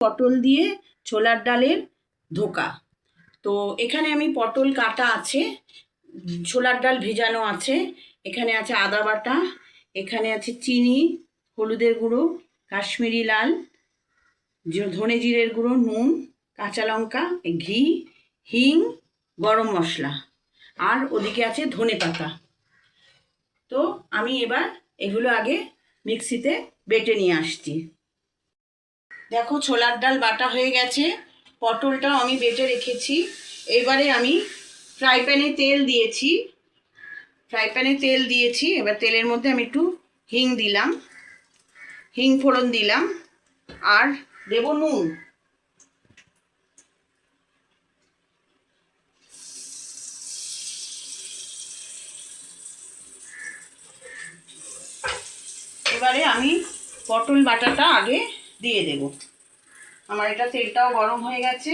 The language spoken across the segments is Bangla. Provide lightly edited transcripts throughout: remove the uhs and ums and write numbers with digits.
পটল দিয়ে ছোলার ডালের ধোকা। তো এখানে আমি পটল কাটা আছে, ছোলার ডাল ভেজানো আছে, এখানে আছে আদা বাটা, এখানে আছে চিনি, হলুদের গুঁড়ো, কাশ্মীরি লাল, ধনে জিরের গুঁড়ো, নুন, কাঁচা লঙ্কা, ঘি, হিং, গরম মশলা, আর ওদিকে আছে ধনে পাতা। তো আমি এবার এগুলো আগে মিক্সিতে বেটে নিয়ে আসছি। দেখো ছোলার ডাল বাটা হয়ে গেছে, পটলটাও আমি বেটে রেখেছি। এবারে আমি ফ্রাই প্যানে তেল দিয়েছি। এবার তেলের মধ্যে আমি একটু হিং ফোড়ন দিলাম, আর দেব নুন। এবারে আমি পটল বাটাটা আগে দিয়ে দেব। আমার এটা তেলটাও গরম হয়ে গেছে,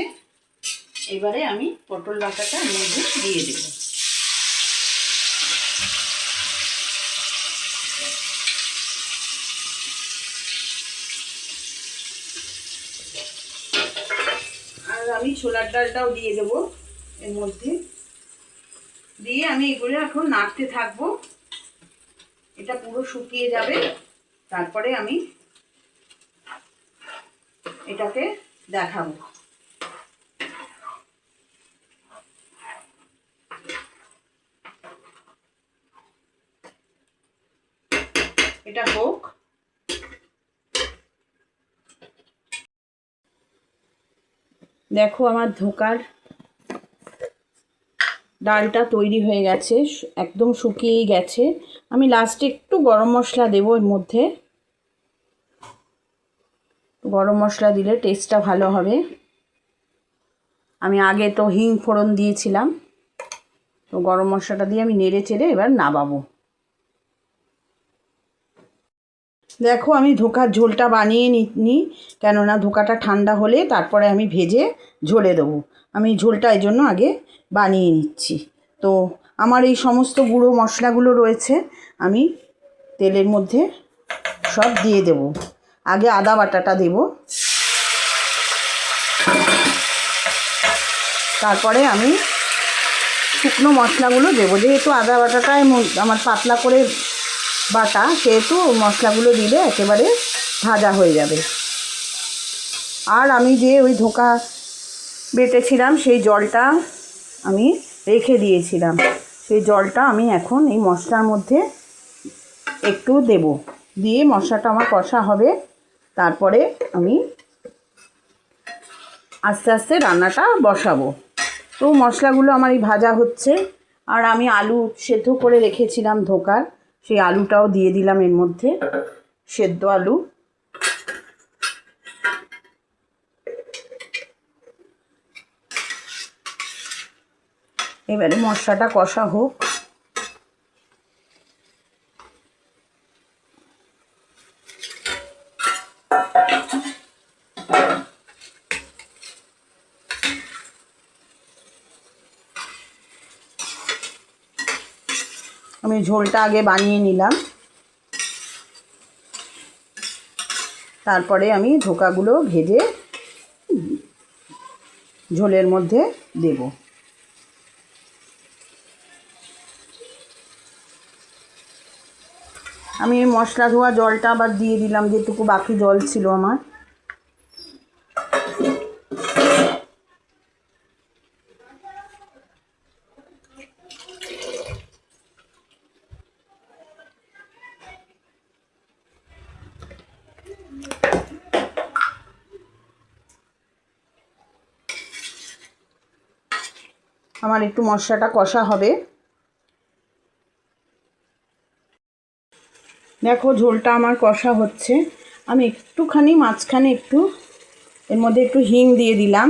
এবারে আমি পটল বাটাটা মধ্যে দিয়ে দেব। আর আমি ছোলার ডালটাও দিয়ে দেব এর মধ্যে, দিয়ে আমি এগুলো এখন নাড়তে থাকবো। এটা পুরো শুকিয়ে যাবে, তারপরে আমি এটাকে দেখাবো। এটা হোক। দেখো আমার ধোকার ডালটা তৈরি হয়ে গেছে, একদম শুকিয়েই গেছে। আমি লাস্টে একটু গরম মশলা দেবো এর মধ্যে, গরম মশলা দিলে টেস্টটা ভালো হবে। আমি আগে তো হিং ফোড়ন দিয়েছিলাম, তো গরম মশলাটা দিয়ে আমি নেড়ে চেড়ে এবার নামাবো। দেখো আমি ধোকার ঝোলটা বানিয়ে নিই, কেননা ধোকাটা ঠান্ডা হলে তারপরে আমি ভেজে ঝোলে দেবো। আমি ঝোলটা এই জন্য আগে বানিয়ে নিচ্ছি। তো আমার এই সমস্ত গুঁড়ো মশলাগুলো রয়েছে, আমি তেলের মধ্যে সব দিয়ে দেব। আগে আদা বাটাটা দেব, তারপরে আমি শুকনো মশলাগুলো দেবো। যেহেতু আদা বাটাটাই আমার পাতলা করে বাটা, সেহেতু মশলাগুলো দিলে একেবারে ভাজা হয়ে যাবে। আর আমি যে ওই ধোকা বেটেছিলাম সেই জলটা আমি রেখে দিয়েছিলাম, সেই জলটা আমি এখন এই মশলার মধ্যে একটু দেব, দিয়ে মশলাটা আমার কষা হবে। তারপরে আমি আস্তে আস্তে রান্নাটা বসাবো। তো মশলাগুলো আমার এই ভাজা হচ্ছে, আর আমি আলু সেদ্ধ করে রেখেছিলাম ধোকার, সেই আলুটাও দিয়ে দিলাম এর মধ্যে, সেদ্ধ আলু। এবারে মশলাটা কষা হোক। আমি ঝোলটা আগে বানিয়ে নিলাম, তারপরে আমি ধোকাগুলো ভেজে ঝোলের মধ্যে দেব। আমি মশলা ধোয়া জলটা আবার দিয়ে দিলাম, যেটুকু বাকি জল ছিল আমার। আমার একটু মশলাটা কষা হবে। দেখো ঝোলটা আমার কষা হচ্ছে, আমি একটুখানি মাঝখানে একটু এর মধ্যে একটু হিং দিয়ে দিলাম।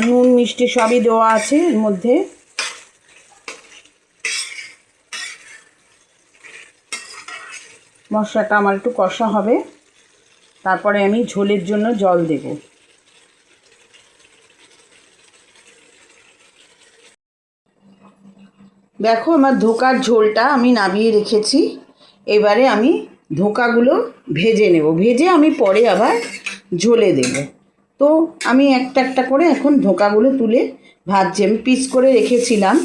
নুন মিষ্টি সবই দেওয়া আছে এর মধ্যে। মশলাটা আমার একটু কষা হবে, তারপরে আমি ঝোলের জন্য জল দেব। দেখো আমার ধোকার ঝোলটা আমি নামিয়ে রেখেছি। এবারে আমি ধোকাগুলো ভেজে নেব, ভেজে আমি পরে আবার ঝোলে দেব। তো আমি একটা একটা করে এখন ধোকাগুলো তুলে ভাজছি। আমি পিস করে রেখেছিলাম।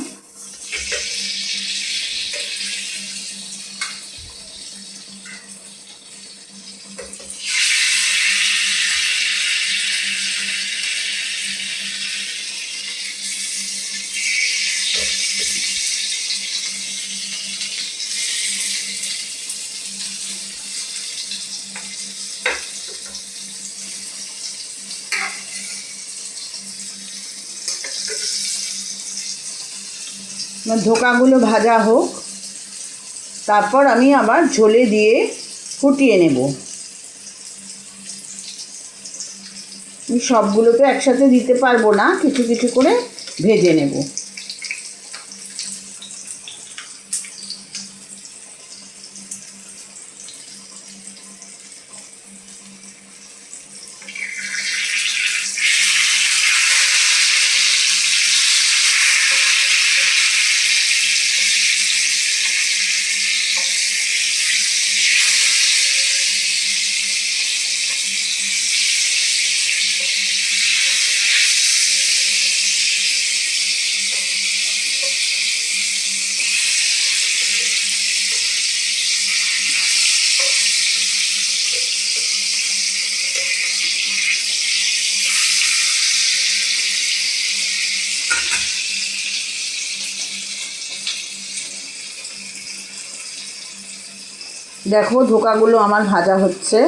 ধোকাগুলো ভাজা হোক, তারপর আমি আবার ঝোলে দিয়ে ফুটিয়ে নেব। সবগুলো তো একসাথে দিতে পারবো না, কিছু কিছু করে ভেজে নেব। দেখো ধোকাগুলো আমার ভাজা হচ্ছে।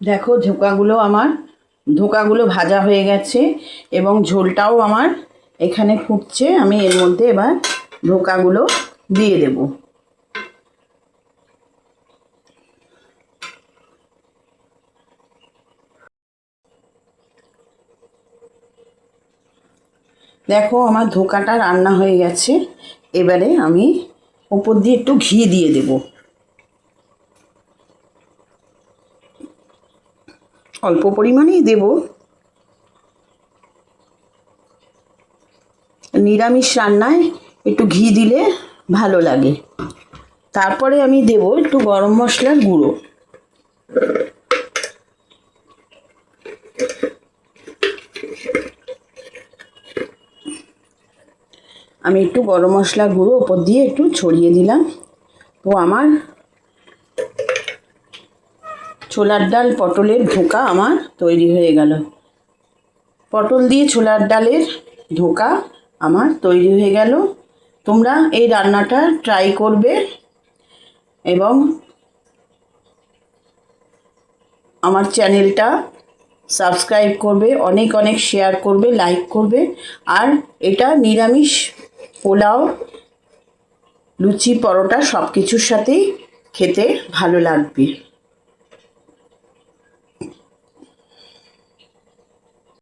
দেখো ধোকাগুলো ভাজা হয়ে গেছে এবং ঝোলটাও আমার এখানে ফুটছে। আমি এর মধ্যে এবার ধোকাগুলো দিয়ে দেব। দেখো আমার ধোকাটা রান্না হয়ে গেছে। এবারে আমি উপর দিয়ে একটু ঘি দিয়ে দেব, অল্প পরিমাণেই দেব। নিরামিষ রান্নায় একটু ঘি দিলে ভালো লাগে। তারপরে আমি দেব একটু গরম মশলার গুঁড়ো। আমি একটু গরম মশলার গুঁড়ো ওপর দিয়ে একটু ছড়িয়ে দিলাম। তো আমার ছোলার ডাল পটলের ধোকা আমার তৈরি হয়ে গেল। পটল দিয়ে ছোলার ডালের ধোকা আমার তৈরি হয়ে গেল। তোমরা এই রান্নাটা ট্রাই করবে এবং আমার চ্যানেলটা সাবস্ক্রাইব করবে, অনেক অনেক শেয়ার করবে, লাইক করবে। আর এটা নিরামিষ পোলাও, লুচি, পরোটা সব কিছুর সাথেই খেতে ভালো লাগবে।